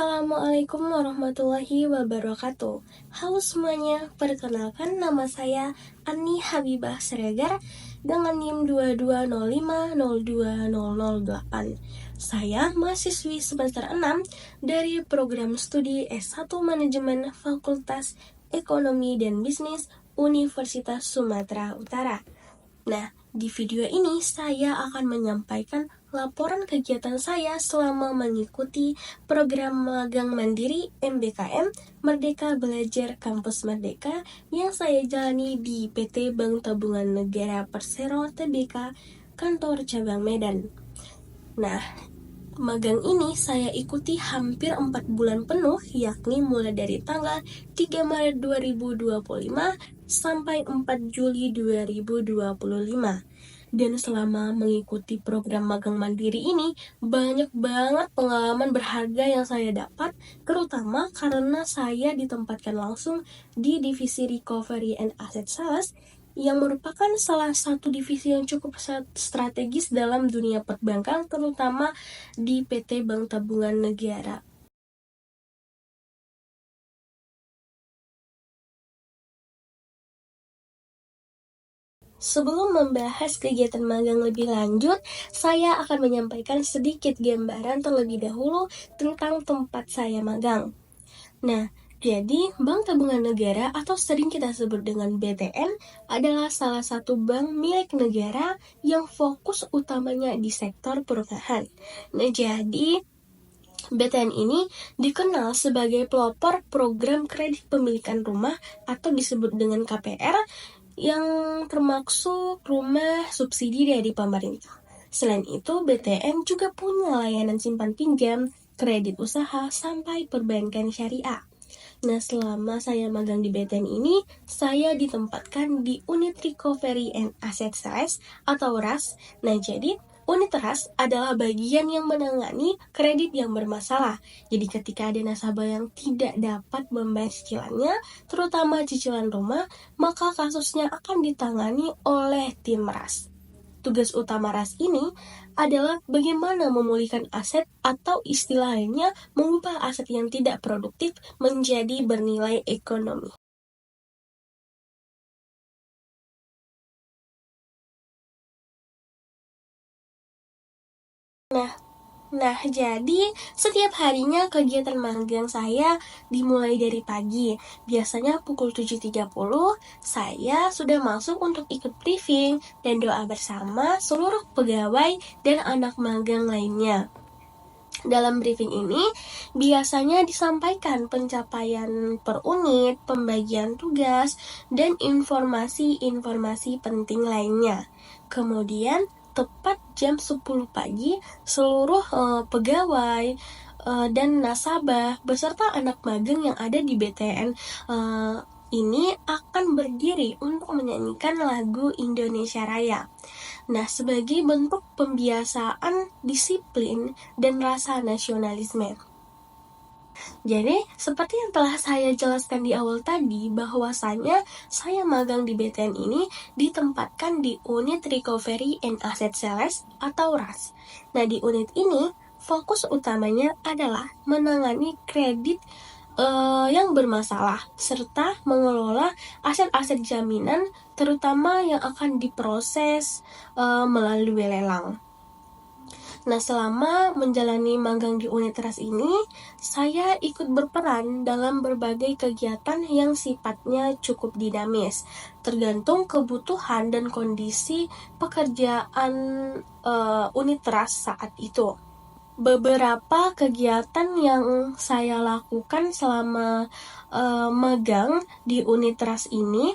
Assalamualaikum warahmatullahi wabarakatuh. Halo semuanya, perkenalkan nama saya Ani Habibah Siregar dengan NIM 2205020008. Saya mahasiswi semester 6 dari program studi S1 Manajemen Fakultas Ekonomi dan Bisnis Universitas Sumatera Utara. Nah, di video ini saya akan menyampaikan laporan kegiatan saya selama mengikuti program magang mandiri MBKM Merdeka Belajar Kampus Merdeka yang saya jalani di PT Bank Tabungan Negara Persero Tbk Kantor Cabang Medan. Nah, magang ini saya ikuti hampir 4 bulan penuh, yakni mulai dari tanggal 3 Maret 2025 sampai 4 Juli 2025. Dan selama mengikuti program magang mandiri ini, banyak banget pengalaman berharga yang saya dapat, terutama karena saya ditempatkan langsung di divisi Recovery and Asset Sales, yang merupakan salah satu divisi yang cukup strategis dalam dunia perbankan, terutama di PT Bank Tabungan Negara. Sebelum membahas kegiatan magang lebih lanjut, saya akan menyampaikan sedikit gambaran terlebih dahulu tentang tempat saya magang. Nah, jadi Bank Tabungan Negara atau sering kita sebut dengan BTN adalah salah satu bank milik negara yang fokus utamanya di sektor perumahan. Nah, jadi BTN ini dikenal sebagai pelopor program kredit pemilikan rumah atau disebut dengan KPR yang termasuk rumah subsidi dari pemerintah. Selain itu, BTN juga punya layanan simpan pinjam, kredit usaha, sampai perbankan syariah. Nah, selama saya magang di BTN ini, saya ditempatkan di Unit Recovery and Asset Sales atau RAS. Nah, jadi unit RAS adalah bagian yang menangani kredit yang bermasalah. Jadi ketika ada nasabah yang tidak dapat membayar cicilannya, terutama cicilan rumah, maka kasusnya akan ditangani oleh tim RAS. Tugas utama RAS ini adalah bagaimana memulihkan aset atau istilah lainnya mengubah aset yang tidak produktif menjadi bernilai ekonomi. Nah, jadi setiap harinya kegiatan magang saya dimulai dari pagi. Biasanya pukul 7.30 saya sudah masuk untuk ikut briefing dan doa bersama seluruh pegawai dan anak magang lainnya. Dalam briefing ini biasanya disampaikan pencapaian per unit, pembagian tugas, dan informasi-informasi penting lainnya. Kemudian tepat jam 10 pagi, seluruh pegawai dan nasabah beserta anak magang yang ada di BTN ini akan berdiri untuk menyanyikan lagu Indonesia Raya. Nah, sebagai bentuk pembiasaan disiplin dan rasa nasionalisme. Jadi, seperti yang telah saya jelaskan di awal tadi, bahwasanya saya magang di BTN ini ditempatkan di Unit Recovery and Asset Sales atau RAS. Nah, di unit ini fokus utamanya adalah menangani kredit yang bermasalah serta mengelola aset-aset jaminan terutama yang akan diproses melalui lelang. Nah, selama menjalani magang di unit RAS ini, saya ikut berperan dalam berbagai kegiatan yang sifatnya cukup dinamis, tergantung kebutuhan dan kondisi pekerjaan unit RAS saat itu. Beberapa kegiatan yang saya lakukan selama magang di unit RAS ini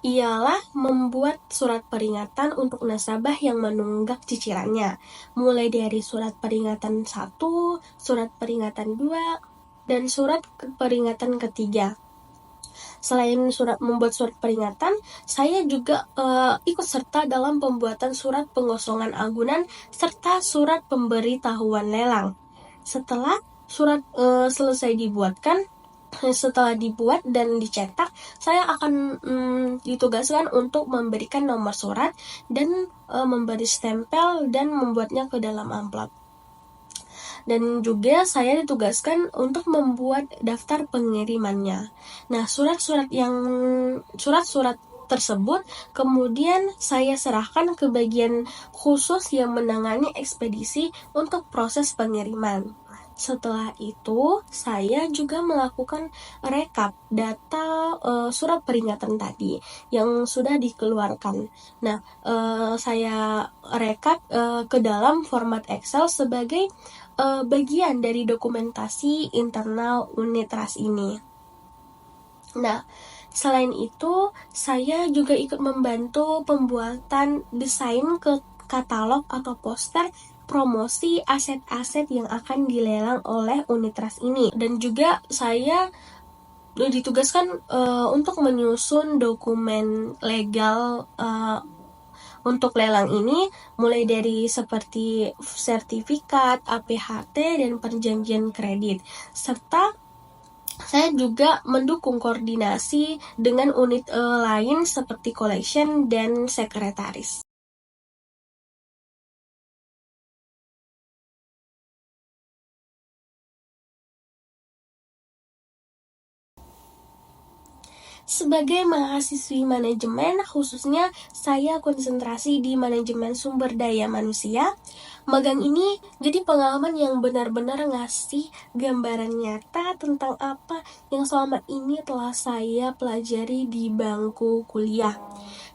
ialah membuat surat peringatan untuk nasabah yang menunggak cicilannya, mulai dari surat peringatan 1, surat peringatan 2, dan surat peringatan ketiga. Selain membuat surat peringatan, saya juga ikut serta dalam pembuatan surat pengosongan agunan serta surat pemberitahuan lelang. Setelah surat selesai setelah dibuat dan dicetak, saya akan ditugaskan untuk memberikan nomor surat dan memberi stempel dan membuatnya ke dalam amplop. Dan juga saya ditugaskan untuk membuat daftar pengirimannya. Nah, surat-surat tersebut kemudian saya serahkan ke bagian khusus yang menangani ekspedisi untuk proses pengiriman. Setelah itu, saya juga melakukan rekap data surat peringatan tadi yang sudah dikeluarkan. Nah, saya rekap ke dalam format Excel sebagai bagian dari dokumentasi internal unit ras ini. Nah, selain itu, saya juga ikut membantu pembuatan desain ke katalog atau poster promosi aset-aset yang akan dilelang oleh unit trust ini. Dan juga saya ditugaskan untuk menyusun dokumen legal untuk lelang ini, mulai dari seperti sertifikat, APHT, dan perjanjian kredit, serta saya juga mendukung koordinasi dengan unit lain seperti collection dan sekretaris. Sebagai mahasiswi manajemen, khususnya saya konsentrasi di manajemen sumber daya manusia. Magang ini jadi pengalaman yang benar-benar ngasih gambaran nyata tentang apa yang selama ini telah saya pelajari di bangku kuliah.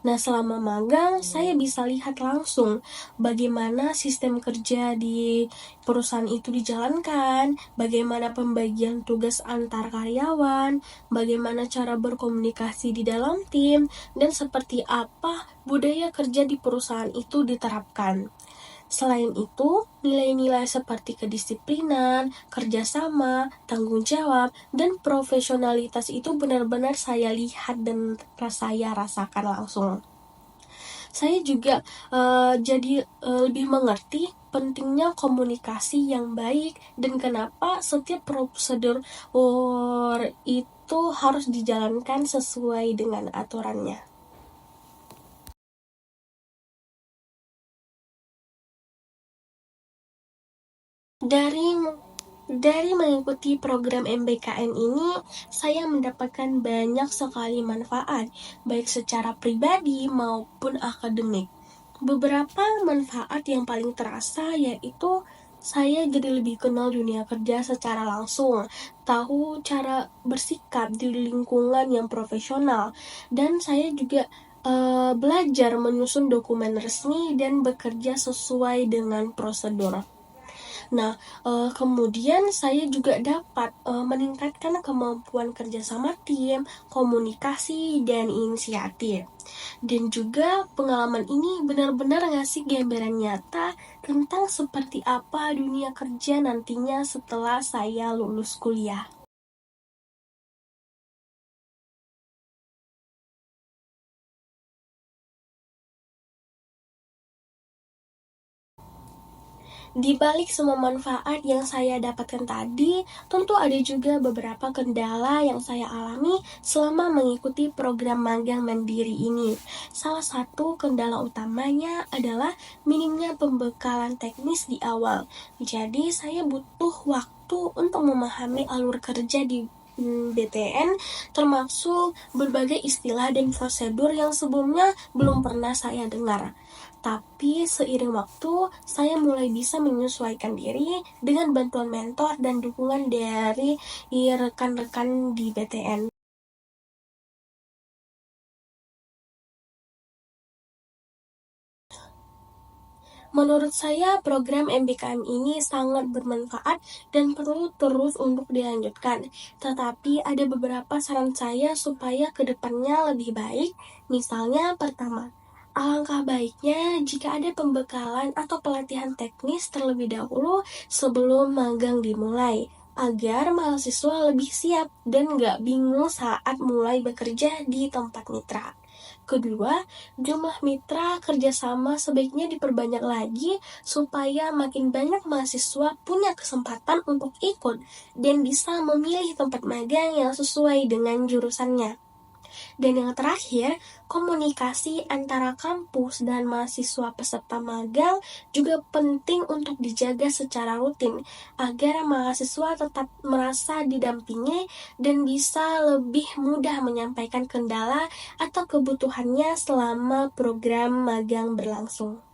Nah, selama magang, saya bisa lihat langsung bagaimana sistem kerja di perusahaan itu dijalankan, bagaimana pembagian tugas antar karyawan, bagaimana cara berkomunikasi di dalam tim, dan seperti apa budaya kerja di perusahaan itu diterapkan. Selain itu, nilai-nilai seperti kedisiplinan, kerjasama, tanggung jawab, dan profesionalitas itu benar-benar saya lihat dan saya rasakan langsung. Saya juga jadi lebih mengerti pentingnya komunikasi yang baik dan kenapa setiap prosedur itu harus dijalankan sesuai dengan aturannya. Dari mengikuti program MBKM ini, saya mendapatkan banyak sekali manfaat, baik secara pribadi maupun akademik. Beberapa manfaat yang paling terasa yaitu saya jadi lebih kenal dunia kerja secara langsung, tahu cara bersikap di lingkungan yang profesional, dan saya juga belajar menyusun dokumen resmi dan bekerja sesuai dengan prosedur. Nah, kemudian saya juga dapat meningkatkan kemampuan kerjasama tim, komunikasi, dan inisiatif. Dan juga pengalaman ini benar-benar ngasih gambaran nyata tentang seperti apa dunia kerja nantinya setelah saya lulus kuliah. Di balik semua manfaat yang saya dapatkan tadi, tentu ada juga beberapa kendala yang saya alami selama mengikuti program magang mandiri ini. Salah satu kendala utamanya adalah minimnya pembekalan teknis di awal. Jadi saya butuh waktu untuk memahami alur kerja di BTN, termasuk berbagai istilah dan prosedur yang sebelumnya belum pernah saya dengar. Tapi seiring waktu, saya mulai bisa menyesuaikan diri dengan bantuan mentor dan dukungan dari rekan-rekan di BTN. Menurut saya, program MBKM ini sangat bermanfaat dan perlu terus untuk dilanjutkan. Tetapi ada beberapa saran saya supaya kedepannya lebih baik. Misalnya, pertama, alangkah baiknya jika ada pembekalan atau pelatihan teknis terlebih dahulu sebelum magang dimulai, agar mahasiswa lebih siap dan nggak bingung saat mulai bekerja di tempat mitra. Kedua, jumlah mitra kerjasama sebaiknya diperbanyak lagi supaya makin banyak mahasiswa punya kesempatan untuk ikut dan bisa memilih tempat magang yang sesuai dengan jurusannya. Dan yang terakhir, komunikasi antara kampus dan mahasiswa peserta magang juga penting untuk dijaga secara rutin agar mahasiswa tetap merasa didampingi dan bisa lebih mudah menyampaikan kendala atau kebutuhannya selama program magang berlangsung.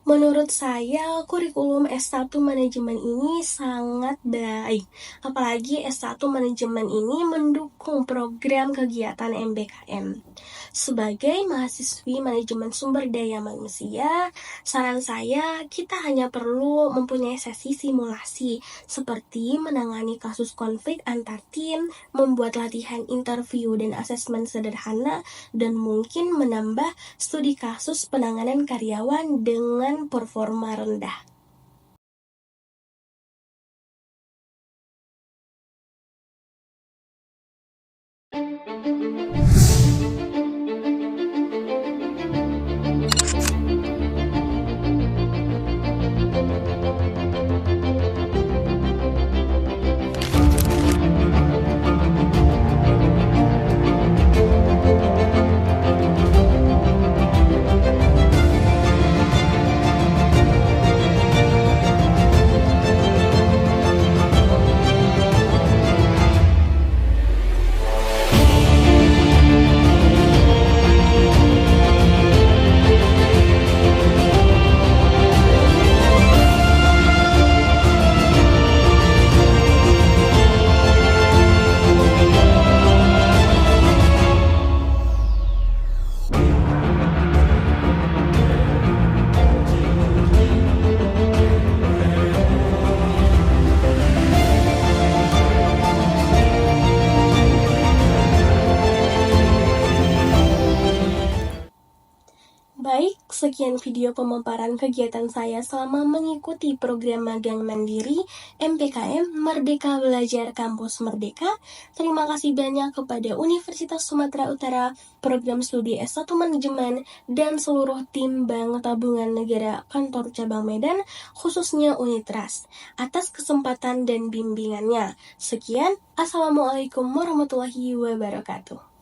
Menurut saya, kurikulum S1 manajemen ini sangat baik. Apalagi S1 manajemen ini mendukung program kegiatan MBKM. Sebagai mahasiswi manajemen sumber daya manusia, saran saya kita hanya perlu mempunyai sesi simulasi seperti menangani kasus konflik antar tim, membuat latihan interview dan asesmen sederhana, dan mungkin menambah studi kasus penanganan karyawan dengan performa rendah. Baik, sekian video pemaparan kegiatan saya selama mengikuti program magang mandiri MPKM Merdeka Belajar Kampus Merdeka. Terima kasih banyak kepada Universitas Sumatera Utara, Program Studi S1 Manajemen, dan seluruh tim Bank Tabungan Negara Kantor Cabang Medan, khususnya Unitras, atas kesempatan dan bimbingannya. Sekian, Assalamualaikum warahmatullahi wabarakatuh.